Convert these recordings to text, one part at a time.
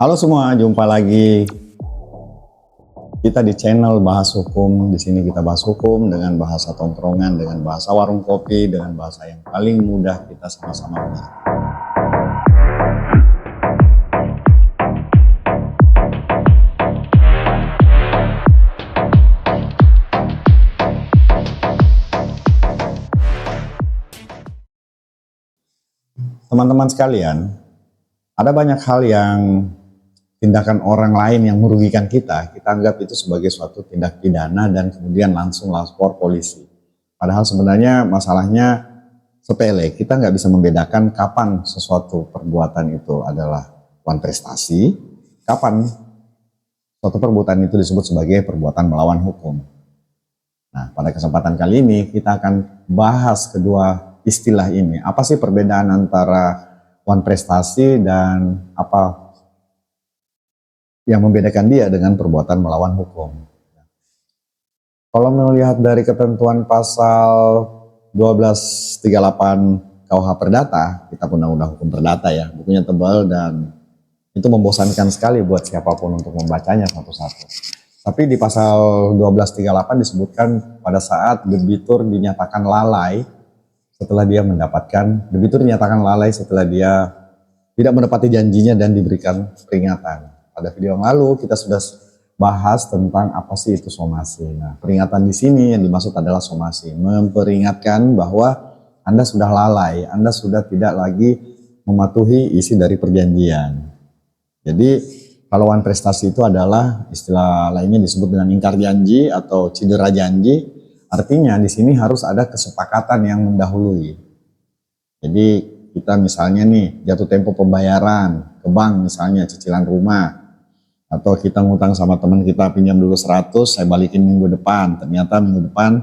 Halo semua, jumpa lagi kita di channel Bahas Hukum. Di sini kita bahas hukum dengan bahasa tongkrongan, dengan bahasa warung kopi, dengan bahasa yang paling mudah kita sama-sama mengerti. Teman-teman sekalian, ada banyak hal yang tindakan orang lain yang merugikan kita anggap itu sebagai suatu tindak pidana dan kemudian langsung lapor polisi. Padahal sebenarnya masalahnya sepele, kita nggak bisa membedakan kapan sesuatu perbuatan itu adalah one prestasi, kapan suatu perbuatan itu disebut sebagai perbuatan melawan hukum. Nah, pada kesempatan kali ini kita akan bahas kedua istilah ini. Apa sih perbedaan antara one prestasi dan apa yang membedakan dia dengan perbuatan melawan hukum? Kalau melihat dari ketentuan pasal 1238 KUH Perdata, kita Undang-Undang Hukum Perdata ya, bukunya tebal dan itu membosankan sekali buat siapapun untuk membacanya satu-satu. Tapi di pasal 1238 disebutkan pada saat debitur dinyatakan lalai setelah dia tidak menepati janjinya dan diberikan peringatan. Pada video yang lalu kita sudah bahas tentang apa sih itu somasi. Nah, peringatan di sini yang dimaksud adalah somasi, memperingatkan bahwa Anda sudah lalai, Anda sudah tidak lagi mematuhi isi dari perjanjian. Jadi kalau one prestasi itu adalah istilah lainnya disebut dengan ingkar janji atau cedera janji. Artinya di sini harus ada kesepakatan yang mendahului. Jadi kita misalnya nih jatuh tempo pembayaran ke bank misalnya cicilan rumah, atau kita ngutang sama teman kita pinjam dulu 100, saya balikin minggu depan. Ternyata minggu depan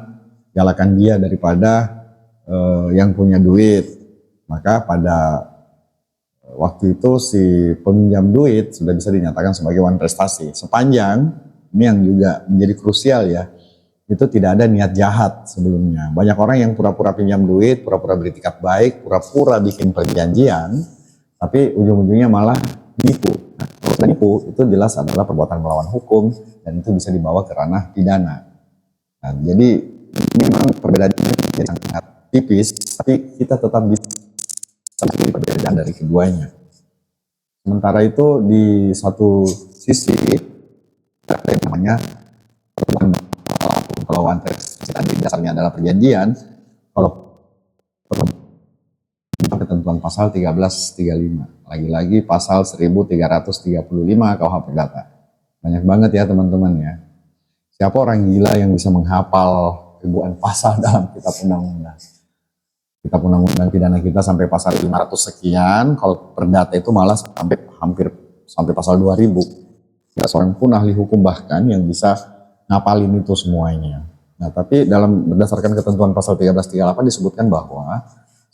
galakan dia daripada yang punya duit. Maka pada waktu itu si peminjam duit sudah bisa dinyatakan sebagai one prestasi. Sepanjang, ini yang juga menjadi krusial ya, itu tidak ada niat jahat sebelumnya. Banyak orang yang pura-pura pinjam duit, pura-pura beritikat baik, pura-pura bikin perjanjian, tapi ujung-ujungnya malah nipu. Nah, kalau sudah nipu, itu jelas adalah perbuatan melawan hukum dan itu bisa dibawa ke ranah pidana. Nah, jadi memang perbedaannya sangat tipis, tapi kita tetap bisa mencari perbedaan dari keduanya. Sementara itu di satu sisi ada yang namanya perbuatan kalau one prestasi tadi dasarnya adalah perjanjian, kalau ketentuan pasal 1335, lagi-lagi pasal 1335 KUH Perdata. Banyak banget ya teman-teman ya. Siapa orang gila yang bisa menghafal ribuan pasal dalam kitab undang-undang? Kitab undang-undang pidana kita sampai pasal 500 sekian, kalau perdata itu malah sampai pasal 2000. Tidak seorang pun ahli hukum bahkan yang bisa ngapalin itu semuanya. Nah, tapi berdasarkan ketentuan pasal 1338 disebutkan bahwa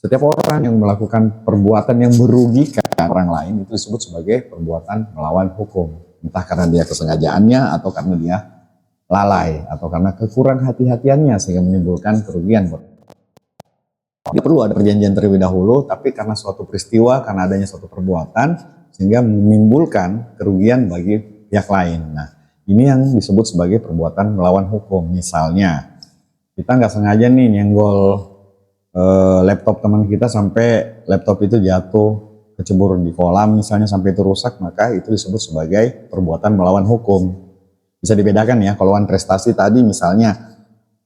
setiap orang yang melakukan perbuatan yang merugikan orang lain itu disebut sebagai perbuatan melawan hukum. Entah karena dia kesengajaannya atau karena dia lalai atau karena kekurang hati-hatiannya sehingga menimbulkan kerugian. Dia perlu ada perjanjian terlebih dahulu, tapi karena suatu peristiwa, karena adanya suatu perbuatan sehingga menimbulkan kerugian bagi pihak lain. Nah, ini yang disebut sebagai perbuatan melawan hukum. Misalnya, kita nggak sengaja nih nyenggol laptop teman kita sampai laptop itu jatuh, kecebur di kolam misalnya sampai itu rusak, maka itu disebut sebagai perbuatan melawan hukum. Bisa dibedakan ya, kalau one prestasi tadi misalnya,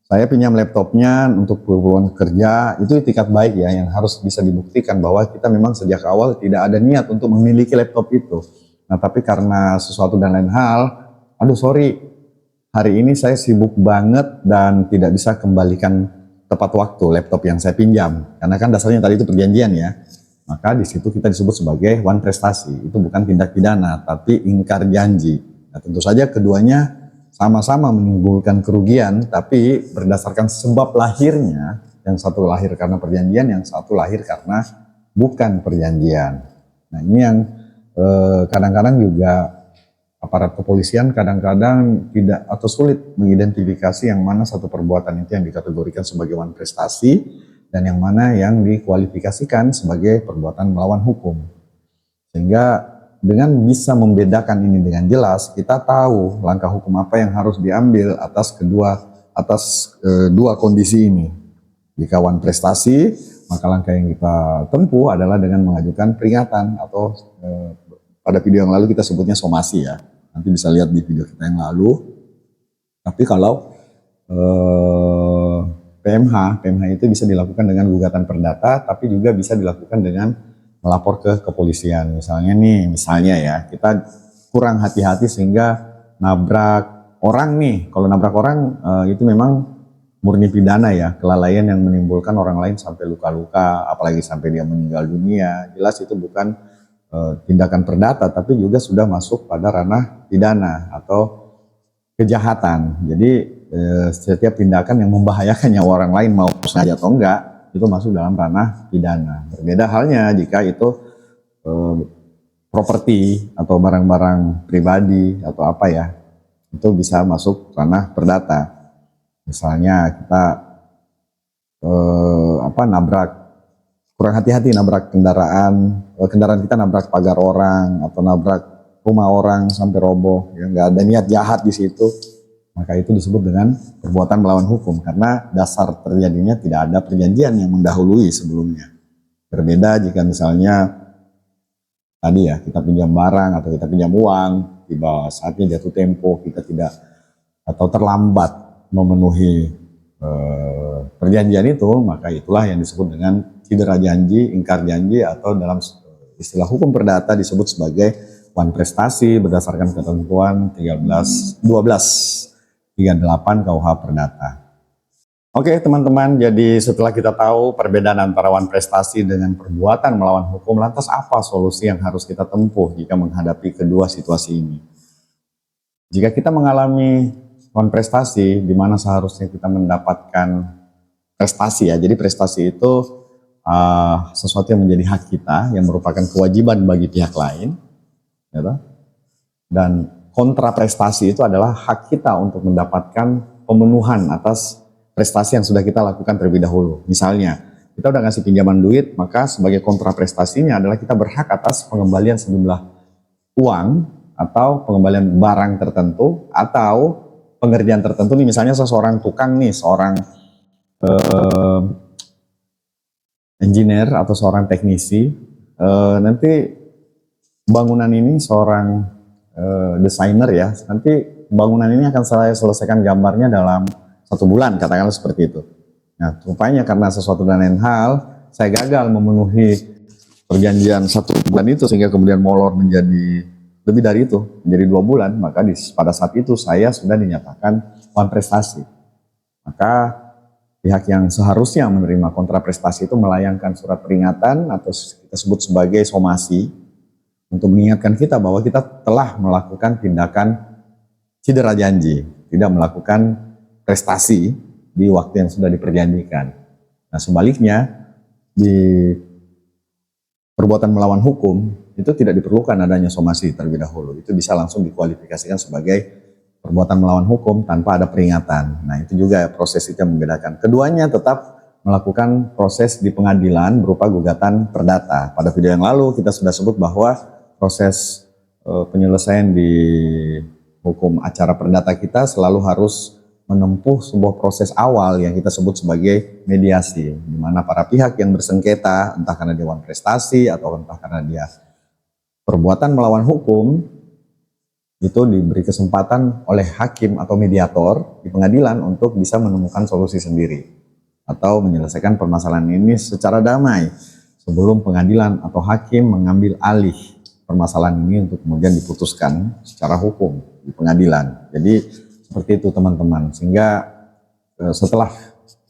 saya pinjam laptopnya untuk hubungan kerja, itu itikat baik ya, yang harus bisa dibuktikan bahwa kita memang sejak awal tidak ada niat untuk memiliki laptop itu. Nah, tapi karena sesuatu dan lain hal, aduh sorry, hari ini saya sibuk banget dan tidak bisa kembalikan tepat waktu laptop yang saya pinjam. Karena kan dasarnya tadi itu perjanjian ya. Maka di situ kita disebut sebagai one prestasi. Itu bukan tindak pidana, tapi ingkar janji. Nah, tentu saja keduanya sama-sama menimbulkan kerugian, tapi berdasarkan sebab lahirnya. Yang satu lahir karena perjanjian, yang satu lahir karena bukan perjanjian. Nah, ini yang kadang-kadang juga aparat kepolisian kadang-kadang tidak atau sulit mengidentifikasi yang mana satu perbuatan itu yang dikategorikan sebagai one prestasi dan yang mana yang dikualifikasikan sebagai perbuatan melawan hukum. Sehingga dengan bisa membedakan ini dengan jelas, kita tahu langkah hukum apa yang harus diambil atas dua kondisi ini. Jika wan prestasi, maka langkah yang kita tempuh adalah dengan mengajukan peringatan atau pada video yang lalu kita sebutnya somasi ya. Nanti bisa lihat di video kita yang lalu. Tapi kalau PMH itu bisa dilakukan dengan gugatan perdata, tapi juga bisa dilakukan dengan melapor ke kepolisian. Misalnya ya, kita kurang hati-hati sehingga nabrak orang nih. Kalau nabrak orang itu memang murni pidana ya, kelalaian yang menimbulkan orang lain sampai luka-luka, apalagi sampai dia meninggal dunia. Jelas itu bukan tindakan perdata, tapi juga sudah masuk pada ranah pidana atau kejahatan. Jadi setiap tindakan yang membahayakan nyawa orang lain mau sengaja atau enggak, itu masuk dalam ranah pidana. Berbeda halnya jika itu properti atau barang-barang pribadi atau apa ya, itu bisa masuk ranah perdata. Misalnya kita kurang hati-hati nabrak kendaraan kita nabrak pagar orang atau nabrak rumah orang sampai roboh, ya nggak ada niat jahat di situ, maka itu disebut dengan perbuatan melawan hukum karena dasar terjadinya tidak ada perjanjian yang mendahului sebelumnya. Berbeda jika misalnya tadi ya kita pinjam barang atau kita pinjam uang, tiba saatnya jatuh tempo kita tidak atau terlambat memenuhi perjanjian itu, maka itulah yang disebut dengan cedera janji, ingkar janji atau dalam istilah hukum perdata disebut sebagai wan prestasi berdasarkan ketentuan 1238 KUH Perdata. Oke teman-teman, jadi setelah kita tahu perbedaan antara wan prestasi dengan perbuatan melawan hukum, lantas apa solusi yang harus kita tempuh jika menghadapi kedua situasi ini? Jika kita mengalami wan prestasi, di mana seharusnya kita mendapatkan prestasi ya, jadi prestasi itu sesuatu yang menjadi hak kita, yang merupakan kewajiban bagi pihak lain, gitu. Dan kontraprestasi itu adalah hak kita untuk mendapatkan pemenuhan atas prestasi yang sudah kita lakukan terlebih dahulu. Misalnya, kita udah ngasih pinjaman duit, maka sebagai kontraprestasinya adalah kita berhak atas pengembalian sejumlah uang atau pengembalian barang tertentu atau pengerjaan tertentu nih. Misalnya seseorang tukang nih, seorang engineer atau seorang teknisi, nanti bangunan ini seorang desainer ya, nanti bangunan ini akan saya selesaikan gambarnya dalam 1 bulan, katakanlah seperti itu. Nah, rupanya karena sesuatu dan lain hal, saya gagal memenuhi perjanjian 1 bulan itu sehingga kemudian molor menjadi lebih dari itu, menjadi 2 bulan, maka pada saat itu saya sudah dinyatakan wan prestasi. Maka pihak yang seharusnya menerima kontraprestasi itu melayangkan surat peringatan atau kita sebut sebagai somasi untuk mengingatkan kita bahwa kita telah melakukan tindakan cedera janji, tidak melakukan prestasi di waktu yang sudah diperjanjikan. Nah sebaliknya, di perbuatan melawan hukum itu tidak diperlukan adanya somasi terlebih dahulu. Itu bisa langsung dikualifikasikan sebagai perbuatan melawan hukum tanpa ada peringatan. Nah itu juga proses itu yang membedakan. Keduanya tetap melakukan proses di pengadilan berupa gugatan perdata. Pada video yang lalu kita sudah sebut bahwa proses penyelesaian di hukum acara perdata kita selalu harus menempuh sebuah proses awal yang kita sebut sebagai mediasi, di mana para pihak yang bersengketa, entah karena dia wan prestasi atau entah karena dia perbuatan melawan hukum, itu diberi kesempatan oleh hakim atau mediator di pengadilan untuk bisa menemukan solusi sendiri atau menyelesaikan permasalahan ini secara damai sebelum pengadilan atau hakim mengambil alih permasalahan ini untuk kemudian diputuskan secara hukum di pengadilan. Jadi seperti itu teman-teman, sehingga setelah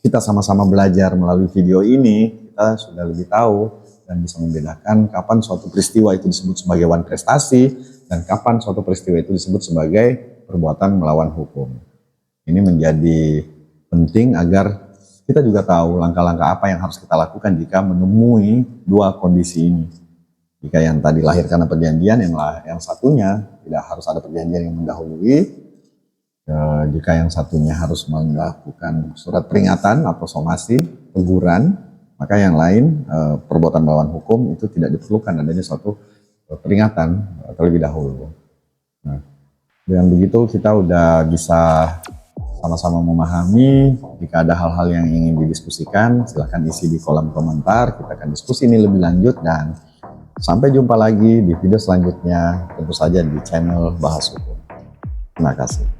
kita sama-sama belajar melalui video ini, kita sudah lebih tahu dan bisa membedakan kapan suatu peristiwa itu disebut sebagai wan prestasi dan kapan suatu peristiwa itu disebut sebagai perbuatan melawan hukum. Ini menjadi penting agar kita juga tahu langkah-langkah apa yang harus kita lakukan jika menemui dua kondisi ini. Jika yang tadi lahir karena perjanjian, yang satunya tidak harus ada perjanjian yang mendahului. Jika yang satunya harus melakukan surat peringatan atau somasi, teguran, maka yang lain perbuatan melawan hukum itu tidak diperlukan adanya suatu peringatan terlebih dahulu. Nah, dengan begitu kita udah bisa sama-sama memahami. Jika ada hal-hal yang ingin didiskusikan, silahkan isi di kolom komentar. Kita akan diskusi ini lebih lanjut dan sampai jumpa lagi di video selanjutnya, tentu saja di channel Bahas Hukum. Terima kasih.